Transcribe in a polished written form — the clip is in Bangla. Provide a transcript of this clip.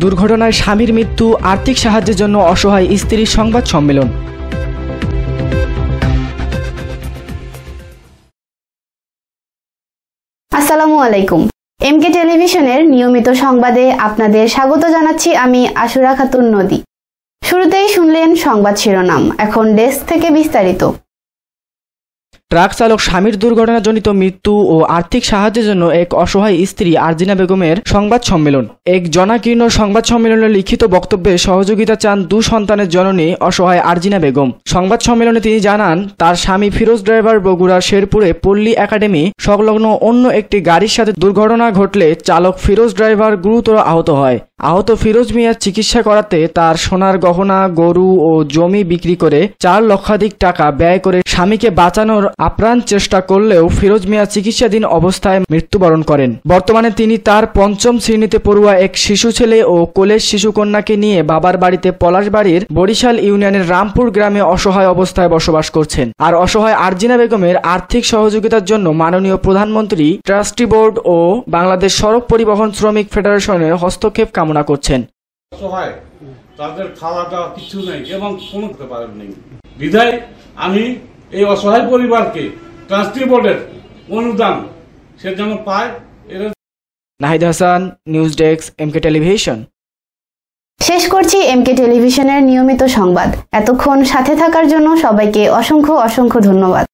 দুর্ঘটনায় স্বামীর মৃত্যু, আর্থিক সাহায্যের জন্য অসহায় স্ত্রীর সংবাদ সম্মেলন। আসসালামু আলাইকুম। এমকে টেলিভিশনের নিয়মিত সংবাদে আপনাদের স্বাগত জানাচ্ছি আমি আশুরা খাতুন নদী। শুরুতেই শুনলেন সংবাদ শিরোনাম, এখন ডেস্ক থেকে বিস্তারিত। ট্রাক চালক স্বামীর দুর্ঘটনাজনিত মৃত্যু ও আর্থিক সাহায্যের জন্য এক অসহায় স্ত্রী আরজিনা বেগমের সংবাদ সম্মেলন। এক জনাকীর্ণ সংবাদ সম্মেলনে লিখিত বক্তব্যে সহযোগিতা চান 2 সন্তানের জননী অসহায় আরজিনা বেগম। সংবাদ সম্মেলনে তিনি জানান, তার স্বামী ফিরোজ ড্রাইভার বগুড়ার শেরপুরে পল্লী একাডেমি সংলগ্ন অন্য একটি গাড়ির সাথে দুর্ঘটনা ঘটলে চালক ফিরোজ ড্রাইভার গুরুতর আহত হয়। আহত ফিরোজ মিয়ার চিকিৎসা করাতে তার সোনার গহনা, গরু ও জমি বিক্রি করে 4 লক্ষাধিক টাকা ব্যয় করে স্বামীকে বাঁচানোর আপ্রাণ চেষ্টা করলেও ফিরোজ মিয়া চিকিৎসাধীন অবস্থায় মৃত্যুবরণ করেন। বর্তমানে তিনি তার 5ম শ্রেণীতে পড়ুয়া এক শিশু ছেলে ও কোলের শিশুকন্যাকে নিয়ে বাবার বাড়িতে পলাশবাড়ির বরিশাল ইউনিয়নের রামপুর গ্রামে অসহায় অবস্থায় বসবাস করছেন। আর অসহায় আরজিনা বেগমের আর্থিক সহযোগিতার জন্য মাননীয় প্রধানমন্ত্রী, ট্রাস্টি বোর্ড ও বাংলাদেশ সড়ক পরিবহন শ্রমিক ফেডারেশনের হস্তক্ষেপ কামনা করছেন। তাদের খাওয়া দাওয়া কিছু নেই এবং কোনো করতে পারেন নেই বিধায় আমি এই অসহায় পরিবারকে ট্রাস্টি বোর্ডের অনুদান সে যেন পায়। Nahid Hasan, news desk, MK television. শেষ করছি এমকে টেলিভিশনের নিয়মিত সংবাদ। এতক্ষণ সাথে থাকার জন্য সবাইকে অসংখ্য ধন্যবাদ।